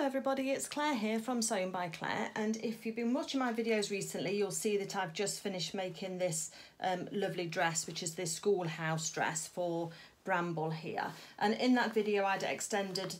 Hello everybody, it's Claire here from Sewing by Claire, and if you've been watching my videos recently you'll see that I've just finished making this lovely dress, which is this schoolhouse dress for Bramble here. And in that video I'd extended,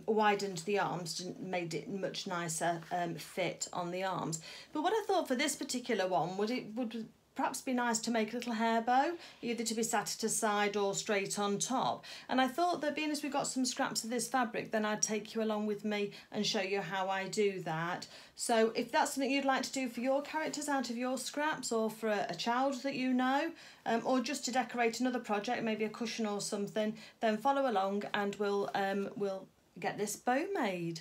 widened the arms and made it much nicer fit on the arms. But what I thought for this particular one would perhaps be nice to make a little hair bow, either to be sat at a side or straight on top. And I thought that being as we've got some scraps of this fabric, then I'd take you along with me and show you how I do that. So if that's something you'd like to do for your characters out of your scraps, or for a child that you know, or just to decorate another project, maybe a cushion or something, then follow along and we'll get this bow made.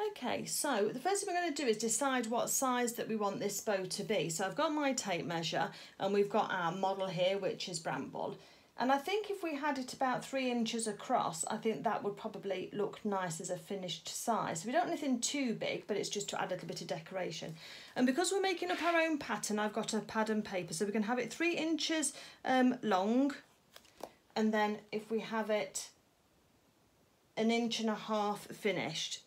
Okay, so the first thing we're going to do is decide what size that we want this bow to be. So I've got my tape measure and we've got our model here, which is Bramble. And I think if we had it about 3 inches across, I think that would probably look nice as a finished size. So we don't want anything too big, but it's just to add a little bit of decoration. And because we're making up our own pattern, I've got a pad and paper. So we can have it 3 inches long. And then if we have it 1.5 inches finished,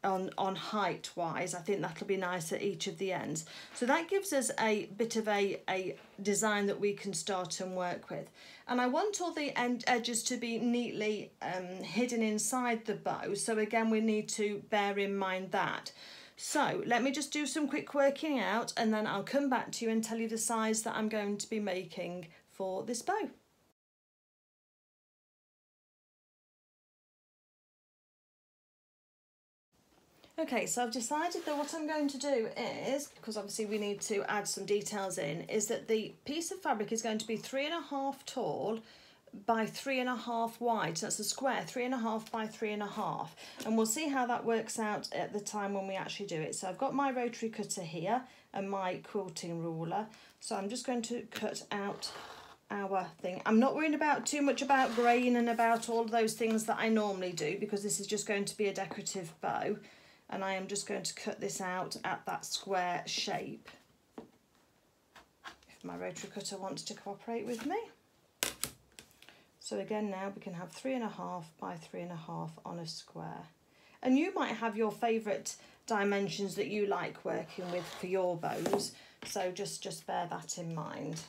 on height wise, I think that'll be nice at each of the ends. So that gives us a bit of a design that we can start and work with. And I want all the edges to be neatly hidden inside the bow. So again, we need to bear in mind that. So let me just do some quick working out and then I'll come back to you and tell you the size that I'm going to be making for this bow. Okay, so I've decided that what I'm going to do is, because obviously we need to add some details in, is that the piece of fabric is going to be 3.5 tall by 3.5 wide. So that's a square, 3.5 by 3.5. And we'll see how that works out at the time when we actually do it. So I've got my rotary cutter here and my quilting ruler. So I'm just going to cut out our thing. I'm not worrying about too much about grain and about all those things that I normally do, because this is just going to be a decorative bow. And I am just going to cut this out at that square shape, if my rotary cutter wants to cooperate with me. So again, now we can have 3.5 by 3.5 on a square. And you might have your favourite dimensions that you like working with for your bows, so just bear that in mind.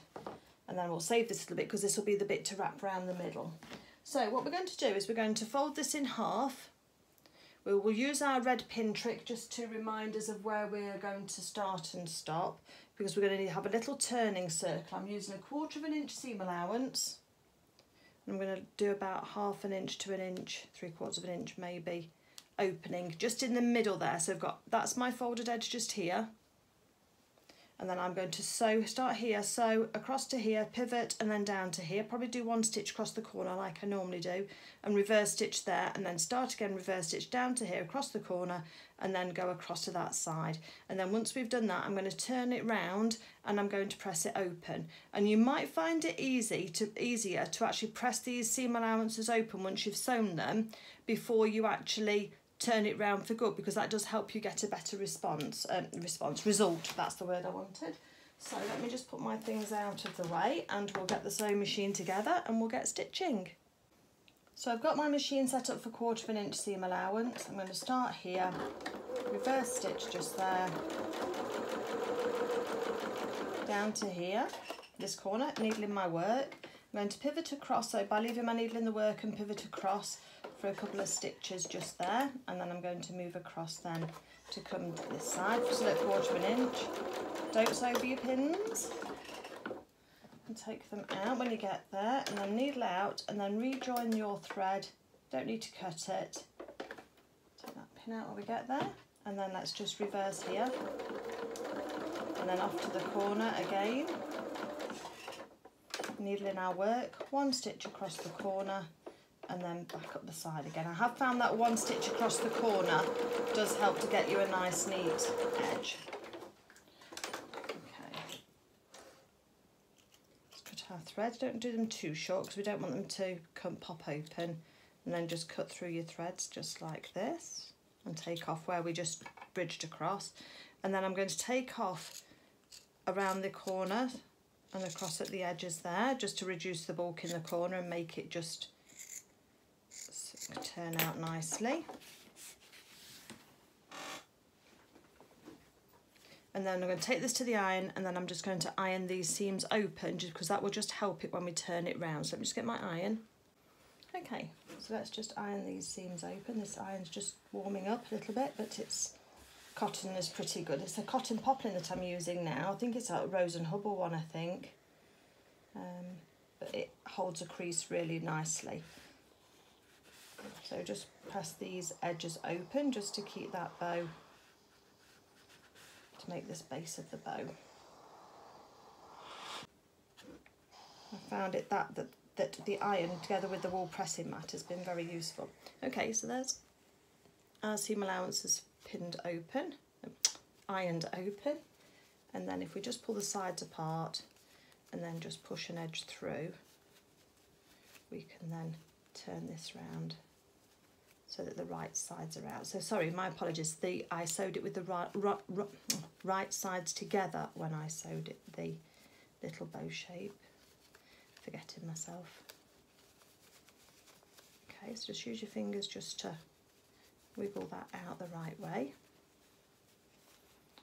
And then we'll save this a little bit because this will be the bit to wrap around the middle. So what we're going to do is we're going to fold this in half. We will use our red pin trick just to remind us of where we're going to start and stop, because we're going to have a little turning circle. I'm using 1/4 inch seam allowance, and I'm going to do about 1/2 inch to 1 inch, 3/4 inch maybe, opening just in the middle there. So I've got, that's my folded edge just here. And then I'm going to sew, start here, sew across to here, pivot and then down to here. Probably do 1 stitch across the corner like I normally do, and reverse stitch there, and then start again, reverse stitch down to here, across the corner, and then go across to that side. And then once we've done that, I'm going to turn it round and I'm going to press it open. And you might find it easier to actually press these seam allowances open once you've sewn them before you actually turn it round for good, because that does help you get a better result, that's the word I wanted. So let me just put my things out of the way and we'll get the sewing machine together and we'll get stitching. So I've got my machine set up for 1/4 inch seam allowance. I'm going to start here, reverse stitch just there, down to here, this corner, needling my work. I'm going to pivot across, so by leaving my needle in the work and pivot across for a couple of stitches just there, and then I'm going to move across then to come to this side, just at 1/4 inch. Don't sew over your pins, and take them out when you get there, and then needle out and then rejoin your thread. Don't need to cut it. Take that pin out when we get there, and then let's just reverse here and then off to the corner again. Needle in our work, 1 stitch across the corner and then back up the side again. I have found that 1 stitch across the corner does help to get you a nice neat edge. Okay, let's cut our threads. Don't do them too short because we don't want them to pop open, and then just cut through your threads just like this and take off where we just bridged across. And then I'm going to take off around the corner and across at the edges there, just to reduce the bulk in the corner and make it just turn out nicely. And then I'm going to take this to the iron, and then I'm just going to iron these seams open, just because that will just help it when we turn it round. So let me just get my iron. Okay, so let's just iron these seams open. This iron's just warming up a little bit, but it's cotton is pretty good. It's a cotton poplin that I'm using now. I think it's a Rose and Hubble one, I think. But it holds a crease really nicely. So just press these edges open just to keep that bow, to make this base of the bow. I found it that the iron together with the wool pressing mat has been very useful. Okay, so there's our seam allowances pinned open, ironed open, and then if we just pull the sides apart and then just push an edge through, we can then turn this round so that the right sides are out. So sorry, my apologies, I sewed it with the right sides together when I sewed it, the little bow shape. Forgetting myself. Okay, so just use your fingers just to wiggle that out the right way.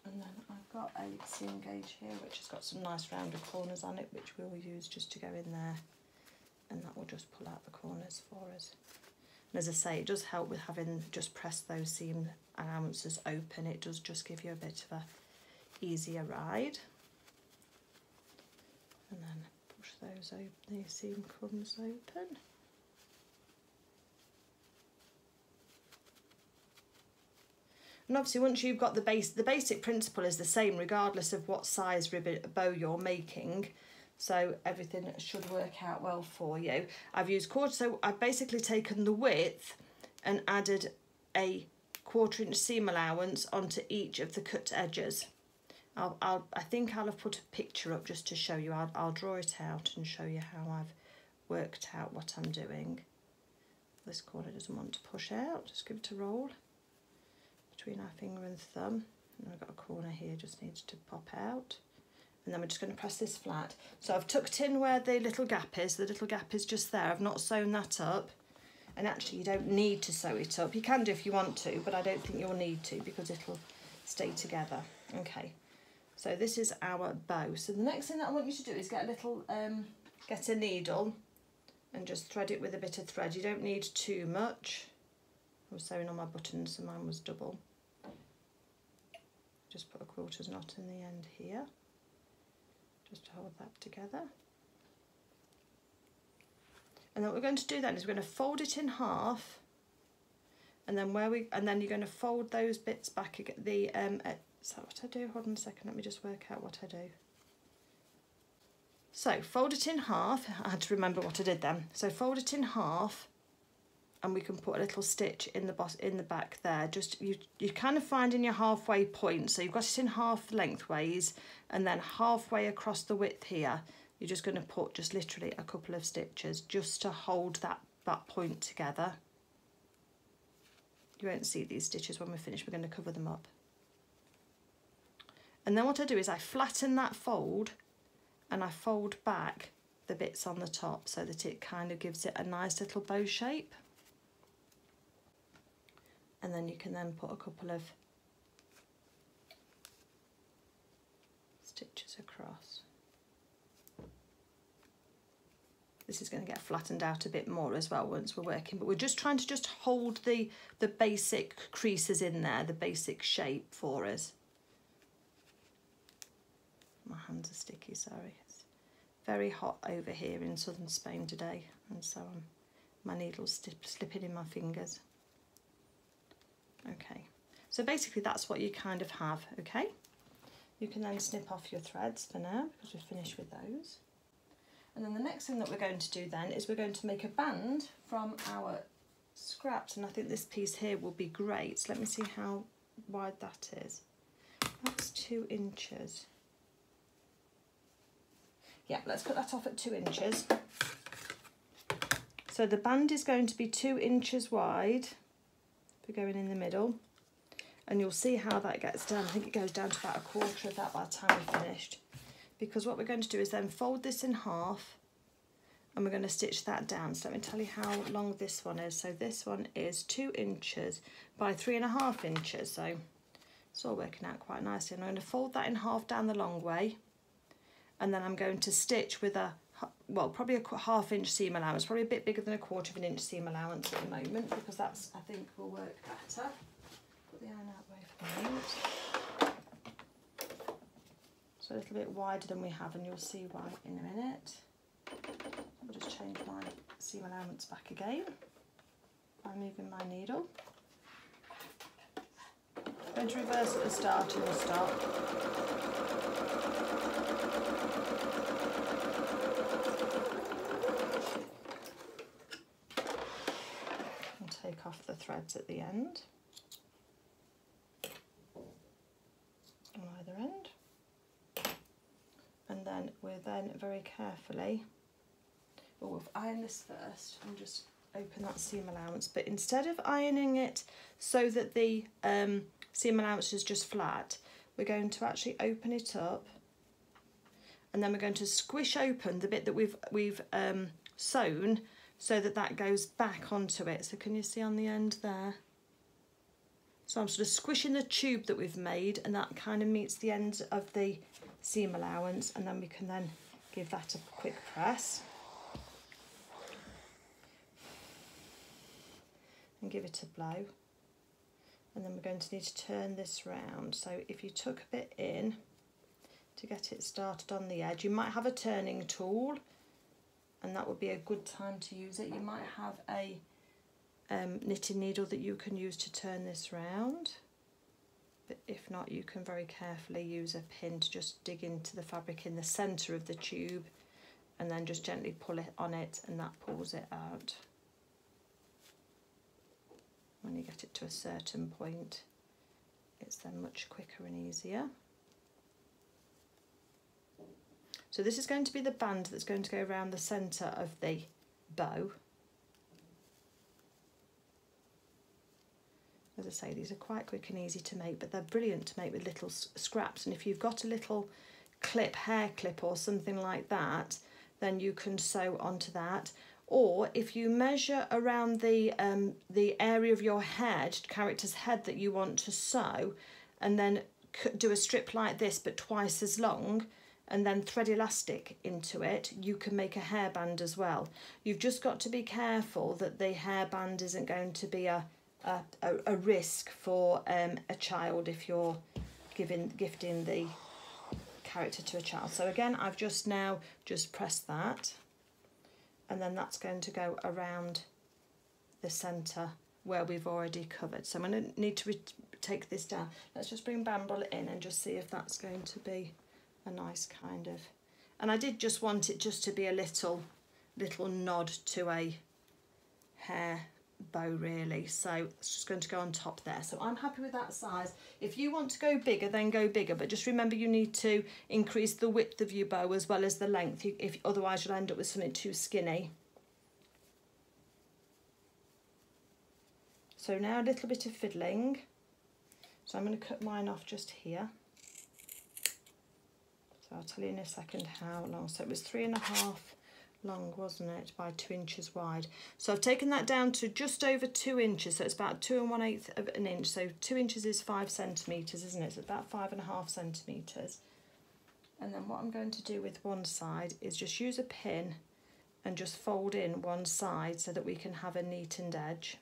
And then I've got a seam gauge here which has got some nice rounded corners on it, which we'll use just to go in there, and that will just pull out the corners for us. And as I say, it does help with having just pressed those seam allowances open. It does just give you a bit of a easier ride. And then push those open, these seam corners open. And obviously once you've got the basic principle is the same regardless of what size ribbon bow you're making. So everything should work out well for you. I've used quarter, so I've basically taken the width and added a 1/4 inch seam allowance onto each of the cut edges. I think I'll have put a picture up just to show you. I'll draw it out and show you how I've worked out what I'm doing. This corner doesn't want to push out, just give it a roll between our finger and thumb. And I've got a corner here, just needs to pop out. And then we're just going to press this flat. So I've tucked in where the little gap is. The little gap is just there. I've not sewn that up. And actually you don't need to sew it up. You can do if you want to, but I don't think you'll need to because it'll stay together. Okay. So this is our bow. So the next thing that I want you to do is get a little, get a needle and just thread it with a bit of thread. You don't need too much. I was sewing on my buttons, so mine was double. Just put a 1/4 knot in the end here, just to hold that together. And then what we're going to do then is we're going to fold it in half, and then you're going to fold those bits back again. Is that what I do? Hold on a second, let me just work out what I do. So fold it in half. I had to remember what I did then. So fold it in half, and we can put a little stitch in the back there. Just you're kind of finding your halfway point. So you've got it in half lengthways, and then halfway across the width here, you're just going to put just literally a couple of stitches just to hold that point together. You won't see these stitches when we're finished. We're going to cover them up. And then what I do is I flatten that fold and I fold back the bits on the top so that it kind of gives it a nice little bow shape. And then you can then put a couple of stitches across. This is going to get flattened out a bit more as well once we're working, but we're just trying to just hold the basic creases in there, the basic shape for us. My hands are sticky, sorry. It's very hot over here in southern Spain today, and so my needle's slipping in my fingers. Okay, so basically that's what you kind of have, okay? You can then snip off your threads for now because we're finished with those. And then the next thing that we're going to do then is we're going to make a band from our scraps, and I think this piece here will be great. So let me see how wide that is. That's 2 inches. Yeah, let's put that off at 2 inches. So the band is going to be 2 inches wide. We're going in the middle, and you'll see how that gets down. I think it goes down to about 1/4 of that by the time we're finished, because what we're going to do is then fold this in half and we're going to stitch that down. So let me tell you how long this one is. So this one is 2 inches by 3.5 inches. So It's all working out quite nicely. And I'm going to fold that in half down the long way, and then I'm going to stitch with a, well, probably a ½ inch seam allowance, probably a bit bigger than a ¼ inch seam allowance at the moment, because that's, I think, will work better. Put the iron out the way for the moment. So a little bit wider than we have, and you'll see why in a minute. I'll just change my seam allowance back again by moving my needle. I'm going to reverse at the start and the stop. And take off the threads at the end, on either end. And then we're then very carefully, we'll iron this first and just open that seam allowance, but instead of ironing it so that the seam allowance is just flat, we're going to actually open it up, and then we're going to squish open the bit that we've sewn so that that goes back onto it. So can you see on the end there? So I'm sort of squishing the tube that we've made, and that kind of meets the end of the seam allowance, and then we can then give that a quick press and give it a blow. And then we're going to need to turn this round. So if you took a bit in to get it started on the edge, you might have a turning tool, and that would be a good time to use it. You might have a knitting needle that you can use to turn this round, but if not, you can very carefully use a pin to just dig into the fabric in the centre of the tube, and then just gently pull it on it, and that pulls it out. When you get it to a certain point, it's then much quicker and easier. So this is going to be the band that's going to go around the centre of the bow. As I say, these are quite quick and easy to make, but they're brilliant to make with little scraps. And if you've got a little clip, hair clip or something like that, then you can sew onto that. Or if you measure around the area of your head, character's head that you want to sew, and then do a strip like this but twice as long, and then thread elastic into it, you can make a hairband as well. You've just got to be careful that the hairband isn't going to be a risk for a child if you're gifting the character to a child. So again, I've just pressed that, and then that's going to go around the centre where we've already covered. So I'm going to need to take this down. Let's just bring Bramble in and just see if that's going to be a nice kind of, and I did just want it just to be a little nod to a hair bow really, so it's just going to go on top there. So I'm happy with that size. If you want to go bigger, then go bigger, but just remember you need to increase the width of your bow as well as the length, if otherwise you'll end up with something too skinny. So now a little bit of fiddling. So I'm going to cut mine off just here. So I'll tell you in a second how long. So it was 3.5 long, wasn't it, by 2 inches wide. So I've taken that down to just over 2 inches, so it's about 2 1/8 of an inch. So 2 inches is 5 centimetres, isn't it? It's about 5.5 centimetres. And then what I'm going to do with one side is just use a pin and just fold in one side so that we can have a neatened edge.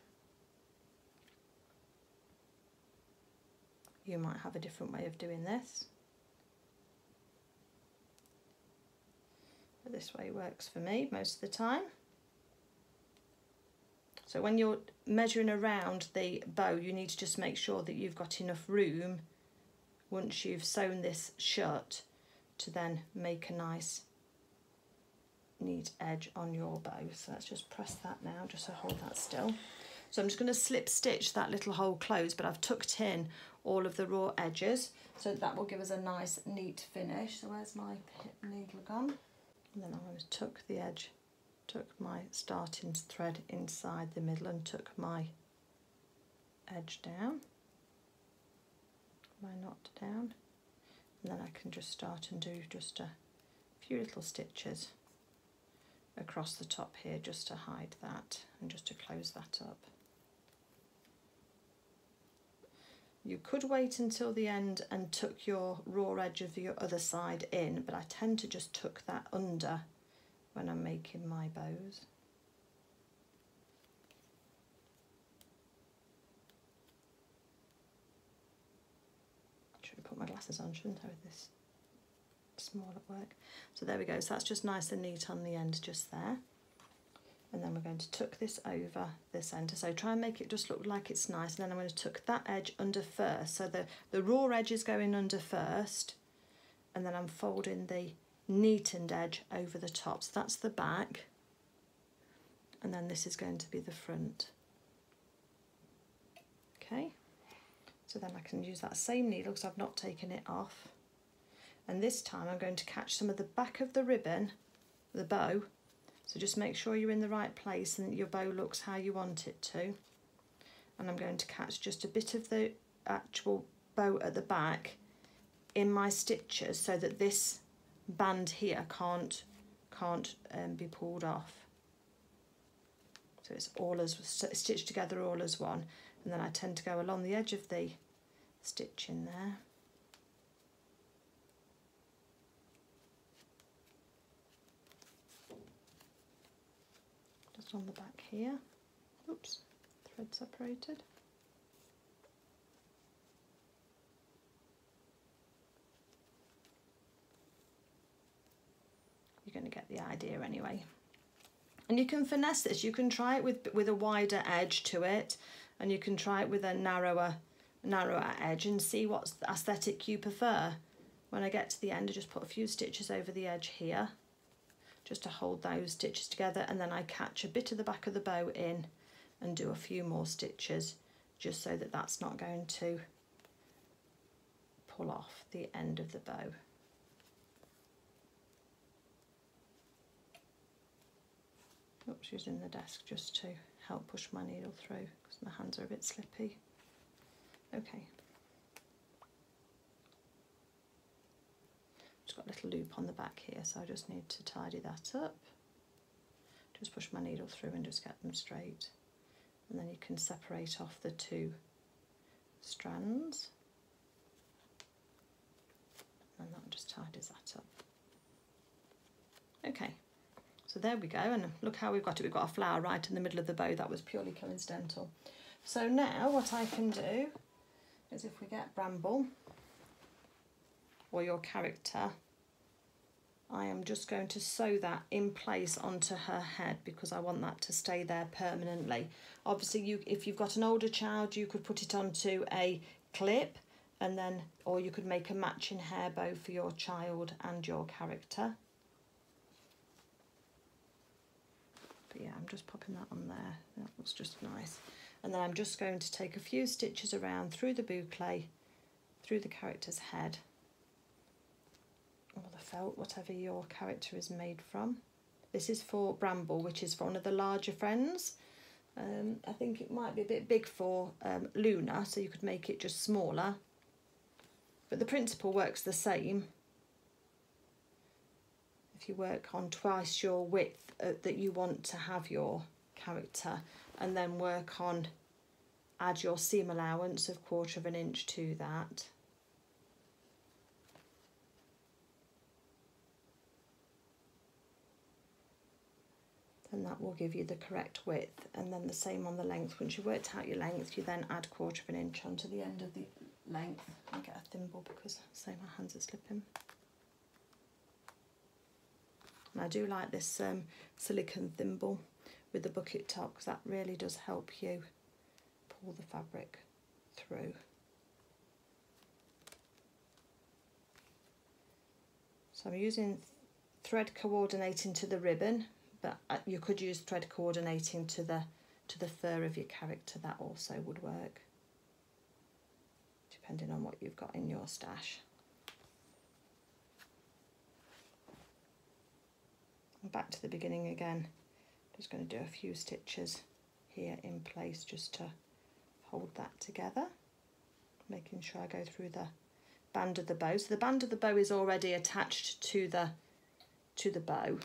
You might have a different way of doing this, but this way works for me most of the time. So when you're measuring around the bow, you need to just make sure that you've got enough room once you've sewn this shut to then make a nice neat edge on your bow. So let's just press that now, just to hold that still. So I'm just going to slip stitch that little hole closed, but I've tucked in all of the raw edges, so that will give us a nice neat finish. So where's my needle gone? And then I'm going to tuck the edge, tuck my starting thread inside the middle and tuck my edge down, my knot down, and then I can just start and do just a few little stitches across the top here just to hide that and just to close that up. You could wait until the end and tuck your raw edge of your other side in, but I tend to just tuck that under when I'm making my bows. Should have put my glasses on, shouldn't I, with this small at work? So there we go, so that's just nice and neat on the end just there. And then we're going to tuck this over the centre. So try and make it just look like it's nice. And then I'm going to tuck that edge under first. So the raw edge is going under first. And then I'm folding the neatened edge over the top. So that's the back. And then this is going to be the front. Okay. So then I can use that same needle because I've not taken it off. And this time I'm going to catch some of the back of the ribbon, the bow. So just make sure you're in the right place and that your bow looks how you want it to. And I'm going to catch just a bit of the actual bow at the back in my stitches so that this band here can't be pulled off. So it's all as stitched together all as one. And then I tend to go along the edge of the stitch in there. On the back here. Oops, thread separated. You're going to get the idea anyway. And you can finesse this. You can try it with a wider edge to it, and you can try it with a narrower edge and see what aesthetic you prefer. When I get to the end, I just put a few stitches over the edge here, just to hold those stitches together, and then I catch a bit of the back of the bow in and do a few more stitches just so that that's not going to pull off the end of the bow. Oops, using the desk just to help push my needle through because my hands are a bit slippy. Okay. Got a little loop on the back here, so I just need to tidy that up. Just push my needle through and just get them straight, and then you can separate off the two strands, and that just tidies that up. Okay, so there we go, and look how we've got it. We've got a flower right in the middle of the bow. That was purely coincidental. So now what I can do is, if we get Bramble or your character, I am just going to sew that in place onto her head because I want that to stay there permanently. Obviously, if you've got an older child, you could put it onto a clip, and then, or you could make a matching hair bow for your child and your character. But yeah, I'm just popping that on there. That looks just nice. And then I'm just going to take a few stitches around through the boucle, through the character's head, or the felt, whatever your character is made from. This is for Bramble, which is for one of the larger friends. I think it might be a bit big for Luna, so you could make it just smaller. But the principle works the same. If you work on twice your width that you want to have your character, and then work on, add your seam allowance of 1/4 of an inch to that. And that will give you the correct width, and then the same on the length. Once you've worked out your length, you then add 1/4 of an inch onto the end of the length. I'll get a thimble because, say, my hands are slipping. And I do like this silicone thimble with the bucket top because that really does help you pull the fabric through. So I'm using thread coordinating to the ribbon, but you could use thread coordinating to the fur of your character. That also would work, depending on what you've got in your stash. And back to the beginning again. Just going to do a few stitches here in place just to hold that together, making sure I go through the band of the bow. So the band of the bow is already attached to the bow.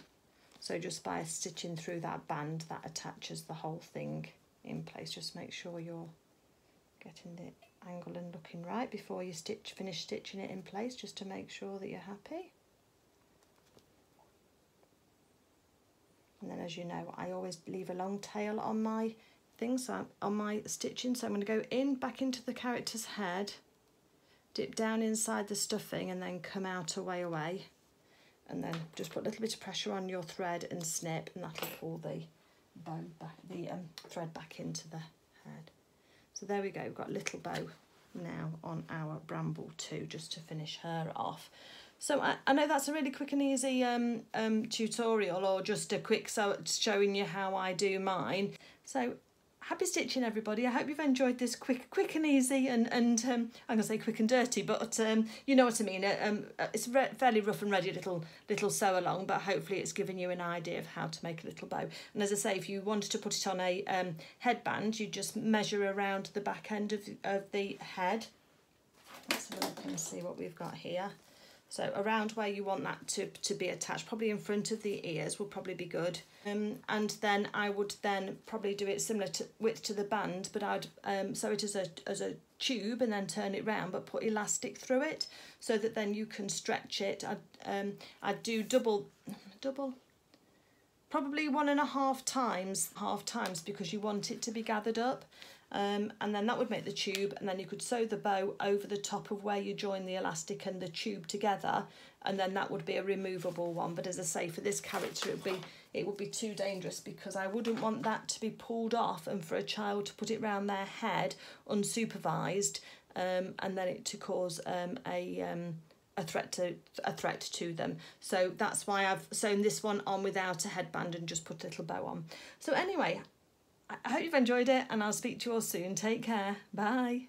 So just by stitching through that band, that attaches the whole thing in place. Just make sure you're getting the angle and looking right before you finish stitching it in place, just to make sure that you're happy. And then, as you know, I always leave a long tail on my thing, so on my stitching. So I'm going to go in, back into the character's head, dip down inside the stuffing, and then come out away. And then just put a little bit of pressure on your thread and snip, and that'll pull the bow back, the thread back into the head. So there we go, we've got a little bow now on our Bramble 2, just to finish her off. So I know that's a really quick and easy tutorial, or just a quick showing you how I do mine. So happy stitching, everybody. I hope you've enjoyed this quick and easy, and I'm going to say quick and dirty, but you know what I mean. It's a fairly rough and ready little sew along, but hopefully it's given you an idea of how to make a little bow. And as I say, if you wanted to put it on a headband, you just measure around the back end of the head. Let's have a look and see what we've got here. So around where you want that to be attached, probably in front of the ears will probably be good. And then I would then probably do it similar to width to the band, but I'd sew it as a tube and then turn it round, but put elastic through it so that then you can stretch it. I'd do double, probably 1.5 times, because you want it to be gathered up. And then that would make the tube, and then you could sew the bow over the top of where you join the elastic and the tube together, and then that would be a removable one. But as I say, for this character it would be too dangerous, because I wouldn't want that to be pulled off and for a child to put it round their head unsupervised, and then it to cause a threat to them. So that's why I've sewn this one on without a headband and just put a little bow on. So anyway, I hope you've enjoyed it, and I'll speak to you all soon. Take care. Bye.